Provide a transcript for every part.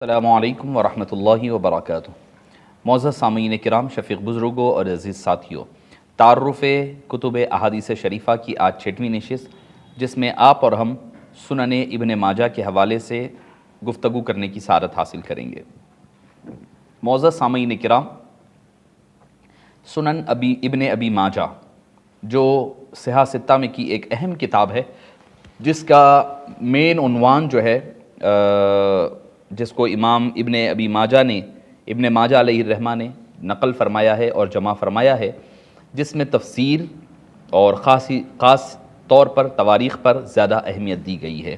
السلام علیکم ورحمۃ اللہ وبرکاتہ۔ معزز سامعین کرام، شفیق بزرگوں اور عزیز ساتھیوں، تعارف کتب احادیث شریفہ کی آج 6ویں نشست، جس میں آپ اور ہم سنن ابن ماجہ کے حوالے سے گفتگو کرنے کی سعادت حاصل کریں گے۔ معزز سامعین کرام، سنن ابن ابی ماجہ جو صحاح ستہ میں کی ایک اہم کتاب ہے، جس کا مین عنوان جو ہے جس کو امام ابن ابی ماجہ نے ابن ماجہ علیہ الرحمہ نے نقل فرمایا ہے اور جمع فرمایا ہے، جس میں تفسیر اور خاص طور پر تواریخ پر زیادہ اہمیت دی گئی ہے۔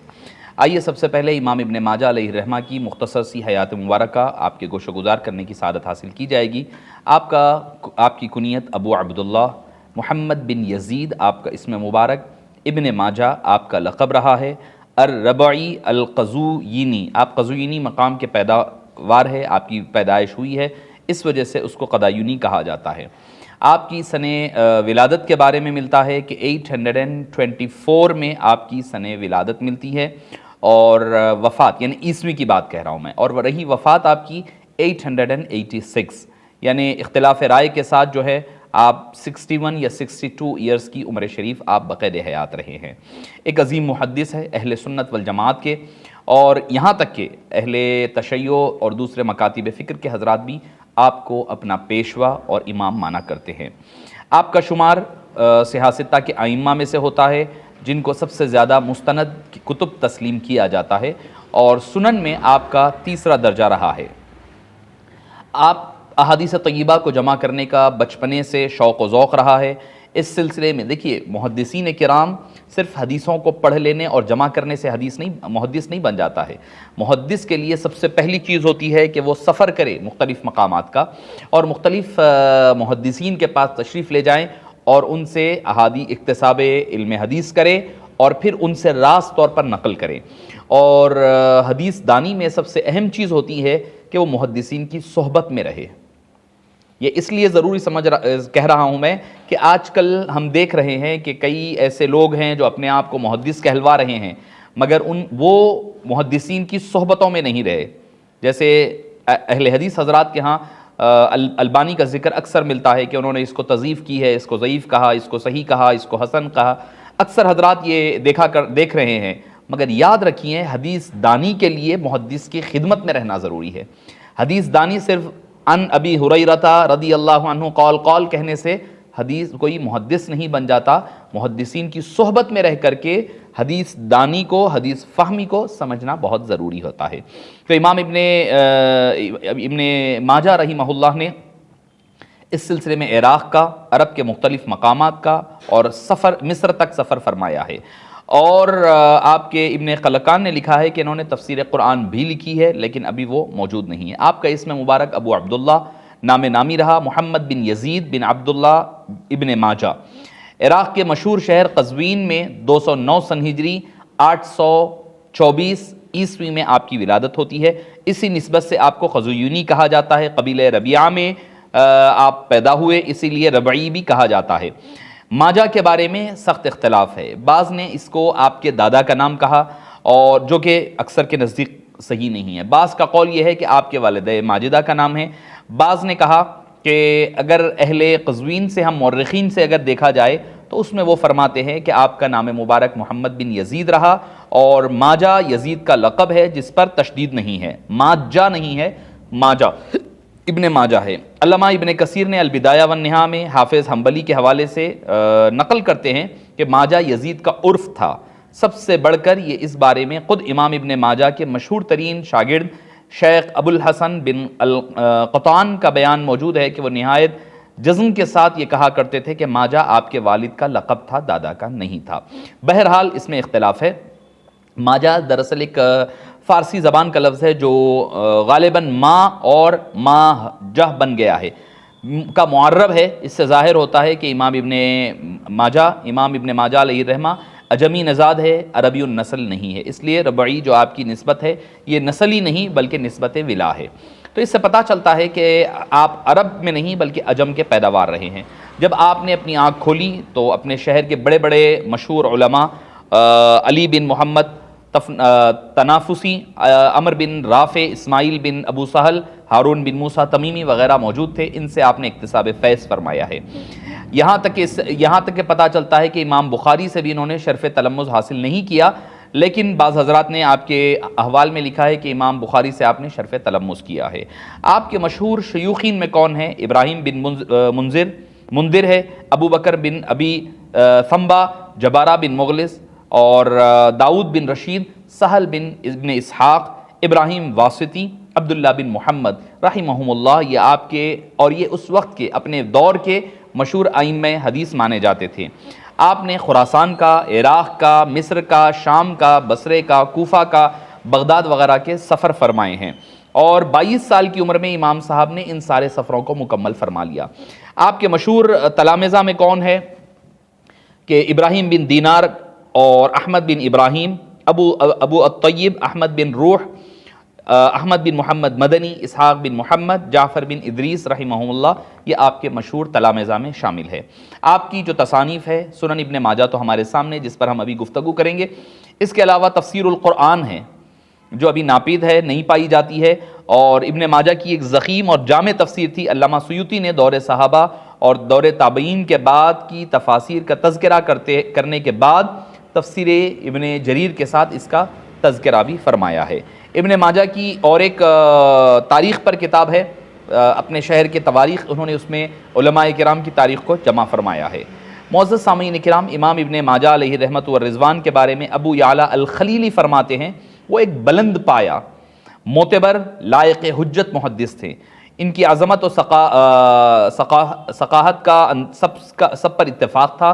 آئیے سب سے پہلے امام ابن ماجہ علیہ الرحمہ کی مختصر سی حیات مبارکہ آپ کے گوش و گزار کرنے کی سعادت حاصل کی جائے گی۔ آپ کی کنیت ابو عبداللہ محمد بن یزید آپ کا اسم مبارک، ابن ماجہ آپ کا لقب رہا ہے، الربعی القزوینی، آپ قزوینی مقام کے پیداوار ہے، آپ کی پیدائش ہوئی ہے، اس وجہ سے اس کو قدایونی کہا جاتا ہے۔ آپ کی سن ولادت کے بارے میں ملتا ہے کہ 824 میں آپ کی سن ولادت ملتی ہے، اور وفات یعنی عیسوی کی بات کہہ رہا ہوں میں، اور رہی وفات آپ کی 886، یعنی اختلاف رائے کے ساتھ جو ہے آپ 61 یا 62 ایئرز کی عمر شریف آپ بقید حیات رہے ہیں۔ ایک عظیم محدث ہے اہل سنت والجماعت کے، اور یہاں تک کہ اہل تشیع اور دوسرے مکاتب فکر کے حضرات بھی آپ کو اپنا پیشوا اور امام مانا کرتے ہیں۔ آپ کا شمار صحاح ستہ کے ائمہ میں سے ہوتا ہے، جن کو سب سے زیادہ مستند کتب تسلیم کیا جاتا ہے، اور سنن میں آپ کا تیسرا درجہ رہا ہے۔ آپ احادیث طیبہ کو جمع کرنے کا بچپنے سے شوق و ذوق رہا ہے۔ اس سلسلے میں دیکھیے، محدثین کرام صرف حدیثوں کو پڑھ لینے اور جمع کرنے سے محدث نہیں بن جاتا ہے۔ محدث کے لیے سب سے پہلی چیز ہوتی ہے کہ وہ سفر کرے مختلف مقامات کا، اور مختلف محدثین کے پاس تشریف لے جائیں اور ان سے اکتساب علم حدیث کرے، اور پھر ان سے راست طور پر نقل کریں۔ اور حدیث دانی میں سب سے اہم چیز ہوتی ہے کہ وہ محدثین کی صحبت میں رہے۔ یہ اس لیے ضروری کہہ رہا ہوں میں کہ آج کل ہم دیکھ رہے ہیں کہ کئی ایسے لوگ ہیں جو اپنے آپ کو محدث کہلوا رہے ہیں، مگر وہ محدثین کی صحبتوں میں نہیں رہے۔ جیسے اہل حدیث حضرات کے ہاں البانی کا ذکر اکثر ملتا ہے کہ انہوں نے اس کو تضعیف کی ہے، اس کو ضعیف کہا، اس کو صحیح کہا، اس کو حسن کہا، اکثر حضرات یہ دیکھ رہے ہیں۔ مگر یاد رکھیے، حدیث دانی کے لیے محدث کی خدمت میں رہنا ضروری ہے۔ حدیث دانی صرف ان ابی ہریرہ رضی اللہ عنہ قال کہنے سے کوئی محدث نہیں بن جاتا۔ محدثین کی صحبت میں رہ کر کے حدیث دانی کو، حدیث فہمی کو سمجھنا بہت ضروری ہوتا ہے۔ تو امام ابن ماجہ رحمہ اللہ نے اس سلسلے میں عراق کا، عرب کے مختلف مقامات کا، اور مصر تک سفر فرمایا ہے۔ اور آپ کے ابن خلقان نے لکھا ہے کہ انہوں نے تفسیر قرآن بھی لکھی ہے، لیکن ابھی وہ موجود نہیں ہے۔ آپ کا اسم مبارک ابو عبداللہ نامی رہا، محمد بن یزید بن عبداللہ ابن ماجہ۔ عراق کے مشہور شہر قزوین میں 209 سن ہجری 824 عیسوی میں آپ کی ولادت ہوتی ہے۔ اسی نسبت سے آپ کو قزوینی کہا جاتا ہے۔ قبیلہ ربیعہ میں آپ پیدا ہوئے، اسی لیے ربعی بھی کہا جاتا ہے۔ ماجہ کے بارے میں سخت اختلاف ہے۔ بعض نے اس کو آپ کے دادا کا نام کہا، اور جو کہ اکثر کے نزدیک صحیح نہیں ہے۔ بعض کا قول یہ ہے کہ آپ کے والد ماجدہ کا نام ہے۔ بعض نے کہا کہ اگر اہل قزوین سے ہم مورخین سے اگر دیکھا جائے تو اس میں وہ فرماتے ہیں کہ آپ کا نام مبارک محمد بن یزید رہا، اور ماجہ یزید کا لقب ہے جس پر تشدید نہیں ہے، ماجہ نہیں ہے، ماجہ ابن ماجہ ہے۔ علامہ ابن کثیر نے البدایہ والنہایہ میں حافظ حنبلی کے حوالے سے نقل کرتے ہیں کہ ماجہ یزید کا عرف تھا۔ سب سے بڑھ کر یہ اس بارے میں خود امام ابن ماجہ کے مشہور ترین شاگرد شیخ ابو الحسن بن القطان کا بیان موجود ہے کہ وہ نہایت جزم کے ساتھ یہ کہا کرتے تھے کہ ماجہ آپ کے والد کا لقب تھا، دادا کا نہیں تھا۔ بہرحال اس میں اختلاف ہے۔ ماجہ دراصل ایک فارسی زبان کا لفظ ہے جو غالباً ماں اور ماجہ بن گیا ہے کا معرب ہے۔ اس سے ظاہر ہوتا ہے کہ امام ابن ماجہ علیہ الرحمہ عجمی نژاد ہے، عربی النسل نہیں ہے، اس لیے ربعی جو آپ کی نسبت ہے یہ نسلی نہیں بلکہ نسبت ولا ہے۔ تو اس سے پتہ چلتا ہے کہ آپ عرب میں نہیں بلکہ عجم کے پیداوار رہے ہیں۔ جب آپ نے اپنی آنکھ کھولی تو اپنے شہر کے بڑے بڑے مشہور علماء علی بن محمد تنافسی عمر بن رافع، اسماعیل بن ابو سہل، ہارون بن موسیٰ تمیمی وغیرہ موجود تھے، ان سے آپ نے اکتساب فیض فرمایا ہے۔ یہاں تک کہ پتہ چلتا ہے کہ امام بخاری سے بھی انہوں نے شرف تلمذ حاصل نہیں کیا، لیکن بعض حضرات نے آپ کے احوال میں لکھا ہے کہ امام بخاری سے آپ نے شرف تلمذ کیا ہے۔ آپ کے مشہور شیوخین میں کون ہیں؟ ابراہیم بن منذر ہے، ابو بکر بن ابی ثمبا، جبارہ بن مغلس، اور داؤد بن رشید، سہل بن ابن اسحاق، ابراہیم واسطی، عبداللہ بن محمد رحمہم اللہ۔ یہ آپ کے اور یہ اس وقت کے اپنے دور کے مشہور ائمہ حدیث مانے جاتے تھے۔ آپ نے خراسان کا، عراق کا، مصر کا، شام کا، بصرے کا، کوفہ کا، بغداد وغیرہ کے سفر فرمائے ہیں، اور 22 سال کی عمر میں امام صاحب نے ان سارے سفروں کو مکمل فرما لیا۔ آپ کے مشہور تلامذہ میں کون ہے؟ کہ ابراہیم بن دینار اور احمد بن ابراہیم، ابو الطیب، احمد بن روح، احمد بن محمد مدنی، اسحاق بن محمد، جعفر بن ادریس رحمہم اللہ، یہ آپ کے مشہور تلامذہ میں شامل ہے۔ آپ کی جو تصانیف ہے، سنن ابن ماجہ تو ہمارے سامنے، جس پر ہم ابھی گفتگو کریں گے۔ اس کے علاوہ تفسیر القرآن ہے، جو ابھی ناپید ہے، نہیں پائی جاتی ہے، اور ابن ماجہ کی ایک ضخیم اور جامع تفسیر تھی۔ علامہ سیوطی نے دور صحابہ اور دور تابعین کے بعد کی تفاسیر کا تذکرہ کرنے کے بعد تفسیر ابن جریر کے ساتھ اس کا تذکرہ بھی فرمایا ہے۔ ابن ماجہ کی اور ایک تاریخ پر کتاب ہے، اپنے شہر کے تواریخ، انہوں نے اس میں علماء کرام کی تاریخ کو جمع فرمایا ہے۔ معزز سامعین کرام، امام ابن ماجہ علیہ رحمت و رضوان کے بارے میں ابو یعلا الخلیلی فرماتے ہیں، وہ ایک بلند پایا، معتبر، لائق حجت محدث تھے۔ ان کی عظمت و ثقاہت کا سب پر اتفاق تھا۔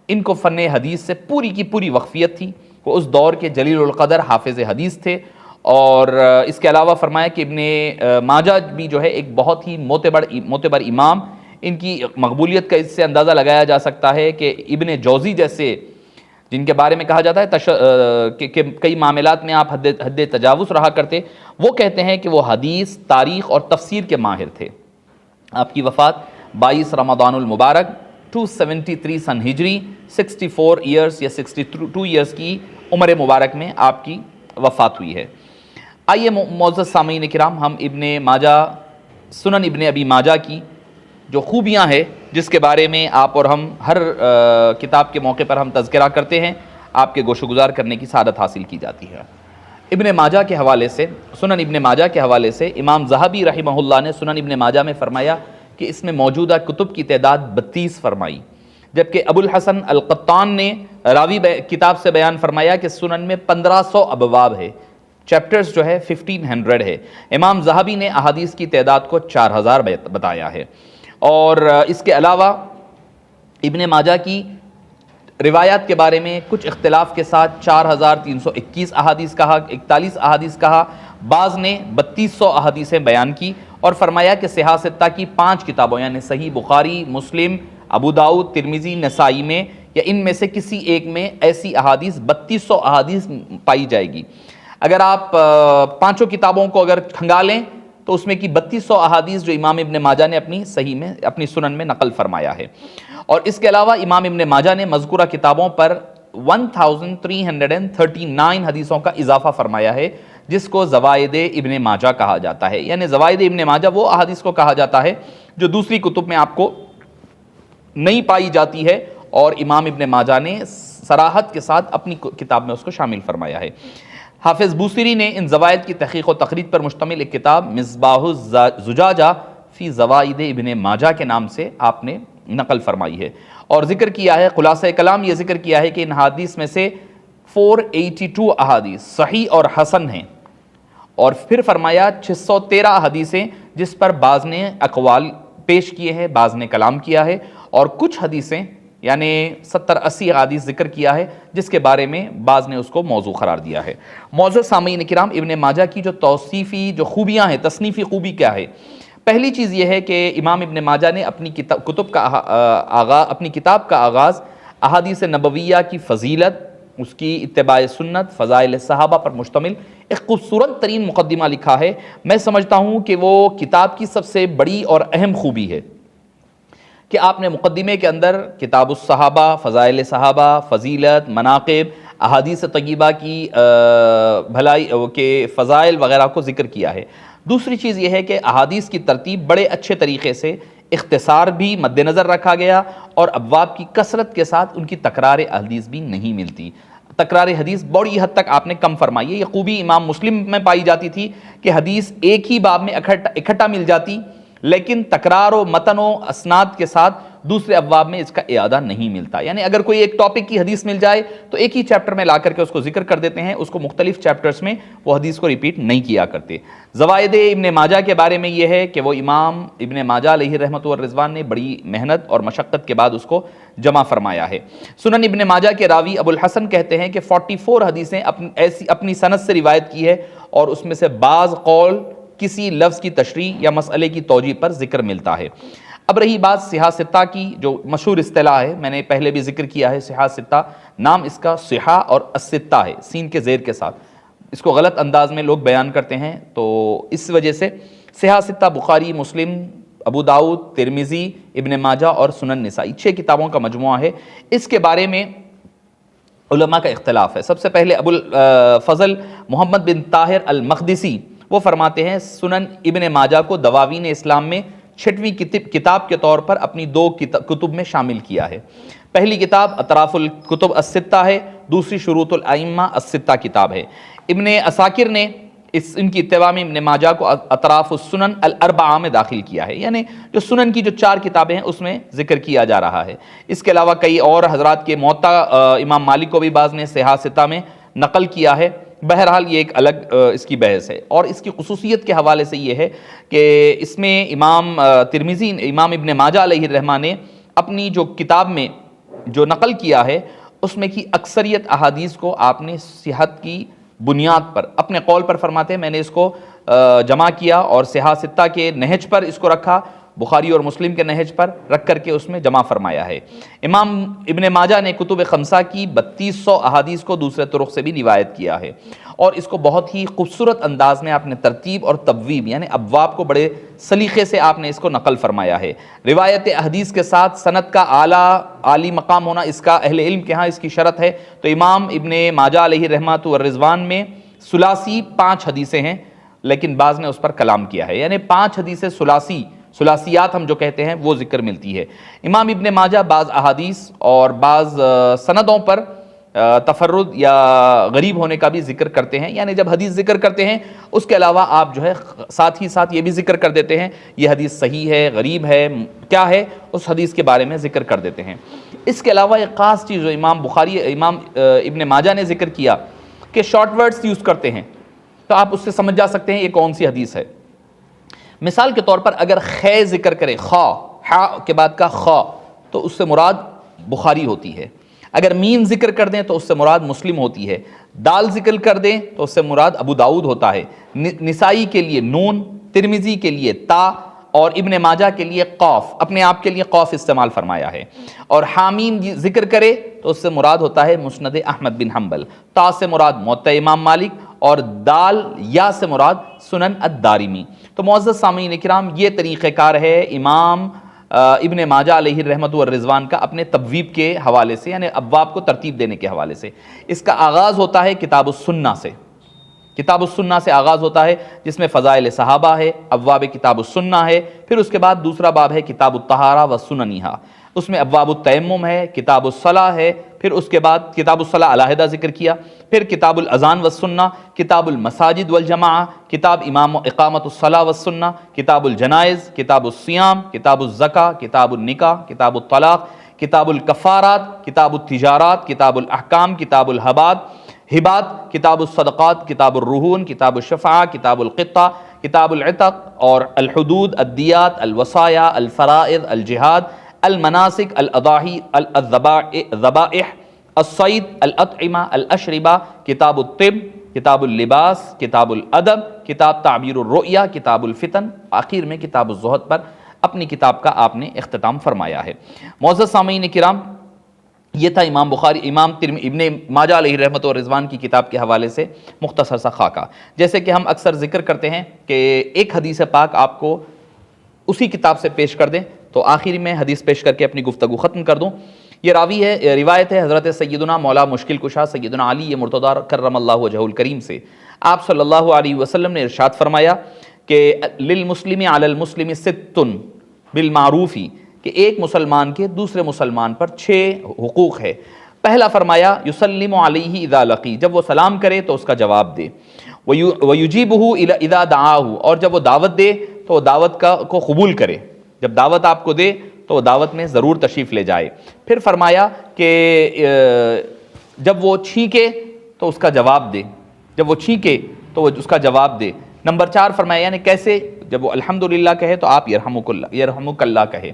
ان کو فن حدیث سے پوری کی پوری وقفیت تھی۔ وہ اس دور کے جلیل القدر حافظ حدیث تھے، اور اس کے علاوہ فرمایا کہ ابن ماجہ بھی جو ہے ایک بہت ہی معتبر امام۔ ان کی مقبولیت کا اس سے اندازہ لگایا جا سکتا ہے کہ ابن جوزی جیسے، جن کے بارے میں کہا جاتا ہے کہ کئی معاملات میں آپ حد تجاوز رہا کرتے، وہ کہتے ہیں کہ وہ حدیث، تاریخ اور تفسیر کے ماہر تھے۔ آپ کی وفات 22 رمضان المبارک 273 سن ہجری، 64 ایئرز یا 62 ایئرز کی عمر مبارک میں آپ کی وفات ہوئی ہے۔ آئیے معزز سامعین کرام، ہم ابن ماجہ، سنن ابن ابی ماجہ کی جو خوبیاں ہیں، جس کے بارے میں آپ اور ہم ہر کتاب کے موقع پر ہم تذکرہ کرتے ہیں، آپ کے گوش گزار کرنے کی سعادت حاصل کی جاتی ہے۔ ابن ماجہ کے حوالے سے، سنن ابن ماجہ کے حوالے سے امام ذہبی رحمہ اللہ نے سنن ابن ماجہ میں فرمایا کہ اس میں موجودہ کتب کی تعداد 32 فرمائی، جبکہ ابو الحسن القطان نے راوی کتاب سے بیان فرمایا کہ سنن میں 1500 ابواب ہے، چیپٹرز جو ہے 1500 ہے۔ امام ذہبی نے احادیث کی تعداد کو 4000 بتایا ہے، اور اس کے علاوہ ابن ماجہ کی روایات کے بارے میں کچھ اختلاف کے ساتھ 4321 احادیث کہا، 41 احادیث کہا، بعض نے 3200 احادیثیں بیان کی، اور فرمایا کہ صحاح ستہ کی 5 کتابوں یعنی صحیح بخاری، مسلم، ابو داؤد، ترمذی، نسائی میں یا ان میں سے کسی ایک میں ایسی احادیث 3200 احادیث پائی جائے گی۔ اگر آپ 5 کتابوں کو اگر کھنگا لیں تو اس میں کی 3200 احادیث جو امام ابن ماجہ نے اپنی صحیح میں، اپنی سنن میں نقل فرمایا ہے۔ اور اس کے علاوہ امام ابن ماجہ نے مذکورہ کتابوں پر 1339 حدیثوں کا اضافہ فرمایا ہے، جس کو زوائد ابن ماجہ کہا جاتا ہے۔ یعنی زوائد ابن ماجہ وہ احادیث کو کہا جاتا ہے جو دوسری کتب میں آپ کو نہیں پائی جاتی ہے، اور امام ابن ماجہ نے صراحت کے ساتھ اپنی کتاب میں اس کو شامل فرمایا ہے۔ حافظ بوصیری نے ان زوائد کی تحقیق و تخریج پر مشتمل ایک کتاب مصباح الزجاجہ فی زوائد ابن ماجہ کے نام سے آپ نے نقل فرمائی ہے، اور ذکر کیا ہے، خلاصہ کلام یہ ذکر کیا ہے کہ ان حدیث میں سے 482 احادیث صحیح اور حسن ہیں، اور پھر فرمایا 613 حدیثیں جس پر بعض نے اقوال پیش کیے ہیں، بعض نے کلام کیا ہے، اور کچھ حدیثیں یعنی 70-80 احادیث ذکر کیا ہے جس کے بارے میں بعض نے اس کو موضوع قرار دیا ہے۔ معزز سامعین کرام، ابن ماجہ کی جو توصیفی جو خوبیاں ہیں، تصنیفی خوبی کیا ہے؟ پہلی چیز یہ ہے کہ امام ابن ماجہ نے اپنی کتاب کا آغاز احادیث نبویہ کی فضیلت، اس کی اتباع سنت، فضائل صحابہ پر مشتمل ایک خوبصورت ترین مقدمہ لکھا ہے۔ میں سمجھتا ہوں کہ وہ کتاب کی سب سے بڑی اور اہم خوبی ہے کہ آپ نے مقدمے کے اندر کتاب الصحابہ، فضائل صحابہ، فضیلت، مناقب، احادیث طیبہ کی بھلائی کے فضائل وغیرہ کو ذکر کیا ہے۔ دوسری چیز یہ ہے کہ احادیث کی ترتیب بڑے اچھے طریقے سے اختصار بھی مد نظر رکھا گیا اور ابواب کی کثرت کے ساتھ ان کی تکرار حدیث بھی نہیں ملتی۔ تکرار حدیث بڑی حد تک آپ نے کم فرمائی ہے۔ یہ خوبی امام مسلم میں پائی جاتی تھی کہ حدیث ایک ہی باب میں اکٹھا مل جاتی، لیکن تکرار و متن و اسناد کے ساتھ دوسرے ابواب میں اس کا اعادہ نہیں ملتا۔ یعنی اگر کوئی ایک ٹاپک کی حدیث مل جائے تو ایک ہی چیپٹر میں لا کر کے اس کو ذکر کر دیتے ہیں، اس کو مختلف چیپٹرز میں وہ حدیث کو ریپیٹ نہیں کیا کرتے۔ زوائد ابن ماجہ کے بارے میں یہ ہے کہ وہ امام ابن ماجہ علیہ رحمۃ والرضوان نے بڑی محنت اور مشقت کے بعد اس کو جمع فرمایا ہے۔ سنن ابن ماجہ کے راوی ابو الحسن کہتے ہیں کہ 44 حدیثیں اپنی سند سے روایت کی ہے اور اس میں سے بعض قول کسی لفظ کی تشریح یا مسئلے کی توجیہ پر ذکر ملتا ہے۔ اب رہی بات صحاح ستہ کی، جو مشہور اصطلاح ہے، میں نے پہلے بھی ذکر کیا ہے، صحاح ستہ نام اس کا صحاح اور الستہ ہے، سین کے زیر کے ساتھ۔ اس کو غلط انداز میں لوگ بیان کرتے ہیں، تو اس وجہ سے صحاح ستہ بخاری، مسلم، ابو داؤد، ترمذی، ابن ماجہ اور سنن نسائی 6 کتابوں کا مجموعہ ہے۔ اس کے بارے میں علماء کا اختلاف ہے۔ سب سے پہلے ابو الفضل محمد بن طاہر المقدسی وہ فرماتے ہیں سنن ابن ماجہ کو دواوین اسلام میں 6ویں کتاب کے طور پر اپنی 2 کتب میں شامل کیا ہے۔ پہلی کتاب اطراف الکتب الستہ ہے، دوسری شروط الائمہ الستہ کتاب ہے۔ ابن عساکر نے ان کی اتباع میں ابن ماجہ کو اطراف السنن الاربعہ میں داخل کیا ہے، یعنی جو سنن کی جو 4 کتابیں ہیں اس میں ذکر کیا جا رہا ہے۔ اس کے علاوہ کئی اور حضرات کے موطا امام مالک کو بھی بعض نے صحاح ستہ میں نقل کیا ہے۔ بہرحال یہ ایک الگ اس کی بحث ہے، اور اس کی خصوصیت کے حوالے سے یہ ہے کہ اس میں امام ترمذی، امام ابن ماجہ علیہ الرحمہ نے اپنی جو کتاب میں جو نقل کیا ہے اس میں کی اکثریت احادیث کو آپ نے صحت کی بنیاد پر اپنے قول پر فرماتے ہیں میں نے اس کو جمع کیا اور صحاح ستہ کے نہج پر اس کو رکھا، بخاری اور مسلم کے نہج پر رکھ کر کے اس میں جمع فرمایا ہے۔ امام ابن ماجہ نے کتب خمسہ کی 3200 احادیث کو دوسرے طرق سے بھی روایت کیا ہے، اور اس کو بہت ہی خوبصورت انداز میں آپ نے ترتیب اور تبویب یعنی ابواب کو بڑے سلیقے سے آپ نے اس کو نقل فرمایا ہے۔ روایت احادیث کے ساتھ سند کا عالی مقام ہونا اس کا اہل علم کے ہاں اس کی شرط ہے، تو امام ابن ماجہ علیہ رحمۃ والرضوان میں ثلاثی 5 حدیثیں ہیں، لیکن بعض نے اس پر کلام کیا ہے، یعنی 5 حدیثیں ثلاثیات ہم جو کہتے ہیں وہ ذکر ملتی ہے۔ امام ابن ماجہ بعض احادیث اور بعض سندوں پر تفرد یا غریب ہونے کا بھی ذکر کرتے ہیں، یعنی جب حدیث ذکر کرتے ہیں اس کے علاوہ آپ جو ہے ساتھ ہی ساتھ یہ بھی ذکر کر دیتے ہیں یہ حدیث صحیح ہے، غریب ہے، کیا ہے اس حدیث کے بارے میں ذکر کر دیتے ہیں۔ اس کے علاوہ ایک خاص چیز جو امام ابن ماجہ نے ذکر کیا کہ شارٹ ورڈز یوز کرتے ہیں، تو آپ اس سے سمجھ جا سکتے ہیں یہ کون سی حدیث ہے۔ مثال کے طور پر اگر خے ذکر کرے، ہا کے بعد کا خا، تو اس سے مراد بخاری ہوتی ہے۔ اگر میم ذکر کر دیں تو اس سے مراد مسلم ہوتی ہے۔ دال ذکر کر دیں تو اس سے مراد ابو داؤد ہوتا ہے۔ نسائی کے لیے نون، ترمذی کے لیے تا، اور ابن ماجہ کے لیے قاف، اپنے آپ کے لیے قاف استعمال فرمایا ہے۔ اور حامیم ذکر کرے تو اس سے مراد ہوتا ہے مسند احمد بن حنبل، تا سے مراد موطا امام مالک، اور دال یا سے مراد سنن الدارمی۔ تو معزز سامعین کرام، یہ طریقہ کار ہے امام ابن ماجہ علیہ الرحمۃ والرضوان کا اپنے تبویب کے حوالے سے، یعنی ابواب کو ترتیب دینے کے حوالے سے۔ اس کا آغاز ہوتا ہے کتاب السنہ سے، کتاب السنہ سے آغاز ہوتا ہے جس میں فضائل صحابہ ہے، ابواب کتاب السنہ ہے، پھر اس کے بعد دوسرا باب ہے کتاب الطہارہ و سننھا، اس میں ابواب التیمم ہے، کتاب الصلاۃ ہے، پھر اس کے بعد کتاب الصلاۃ علیحدہ ذکر کیا، پھر کتاب الاذان والسنہ، کتاب المساجد والجماعہ، کتاب امام اقامت الصلاۃ والسنہ، کتاب الجنائز، کتاب الصیام، کتاب الزکوٰۃ، کتاب النکاح، کتاب الطلاق، کتاب الکفارات، کتاب التجارات، کتاب الاحکام، کتاب ہبات، کتاب الصدقات، کتاب الرہون، کتاب الشفاعہ، کتاب القطع، کتاب العتق، اور الحدود، الدیات، الوصایا، الفرائض، الجہاد، المناسک، الاضاحی، الذبائح، الصید، الاطعمہ، الاشربہ، کتاب الطب، کتاب اللباس، کتاب الادب، کتاب تعبیر الرؤیا، کتاب الفتن، آخر میں کتاب الزہد پر اپنی کتاب کا آپ نے اختتام فرمایا ہے۔ معزز سامعین کرام، یہ تھا امام ابن ماجہ علیہ رحمۃ والرضوان کی کتاب کے حوالے سے مختصر سا خاکہ۔ جیسے کہ ہم اکثر ذکر کرتے ہیں کہ ایک حدیث پاک آپ کو اسی کتاب سے پیش کر دیں، تو آخر میں حدیث پیش کر کے اپنی گفتگو ختم کر دوں۔ یہ راوی ہے، روایت ہے حضرت سیدنا مولا مشکل کشا سیدنا علی مرتضیٰ کرم اللہ وجہہ الکریم سے۔ آپ صلی اللہ علیہ وسلم نے ارشاد فرمایا کہ للمسلم علی المسلم ست بالمعروف، کہ ایک مسلمان کے دوسرے مسلمان پر 6 حقوق ہے۔ پہلا فرمایا یسلم علیہ اذا لقی، جب وہ سلام کرے تو اس کا جواب دے، ویجیبہ اذا دعاہ، اور جب وہ دعوت دے تو وہ دعوت کو قبول کرے، جب دعوت آپ کو دے تو وہ دعوت میں ضرور تشریف لے جائے۔ پھر فرمایا کہ جب وہ چھینکے تو اس کا جواب دے، جب وہ چھینکے تو وہ اس کا جواب دے۔ نمبر 4 فرمایا یعنی کیسے، جب وہ الحمدللہ کہے تو آپ یرحمک اللہ کہے،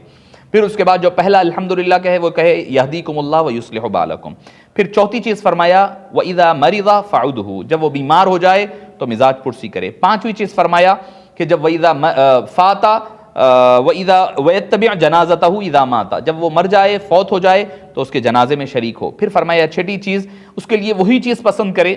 پھر اس کے بعد جو پہلا الحمدللہ کہے وہ کہے یہدیکم اللہ ویصلح بالکم۔ پھر چوتھی چیز فرمایا وَإِذَا مَرِضَ فَعُدْهُ، جب وہ بیمار ہو جائے تو مزاج پرسی کرے۔ پانچویں چیز فرمایا کہ جب وَإِذَا فَاتَ وَيَتَّبِعْ جَنَازَتَهُ إِذَا مَاتَ، جب وہ مر جائے، فوت ہو جائے تو اس کے جنازے میں شریک ہو۔ پھر فرمایا چھٹی چیز اس کے لیے وہی چیز پسند کرے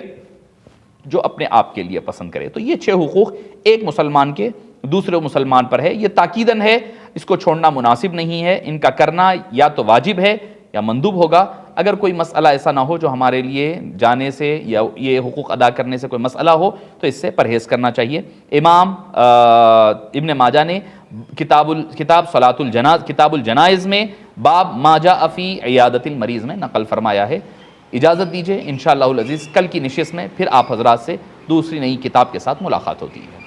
جو اپنے آپ کے لیے پسند کرے۔ تو یہ 6 حقوق ایک مسلمان کے دوسرے مسلمان پر ہے، یہ تاکیداً ہے، اس کو چھوڑنا مناسب نہیں ہے، ان کا کرنا یا تو واجب ہے یا مندوب ہوگا۔ اگر کوئی مسئلہ ایسا نہ ہو جو ہمارے لیے جانے سے یا یہ حقوق ادا کرنے سے کوئی مسئلہ ہو تو اس سے پرہیز کرنا چاہیے۔ امام ابن ماجہ نے کتاب کتاب الجنائز میں باب ما جاء فی عیادت المریض میں نقل فرمایا ہے۔ اجازت دیجیے انشاءاللہ العزیز کل کی نشست میں پھر آپ حضرات سے دوسری نئی کتاب کے ساتھ ملاقات ہوتی ہے۔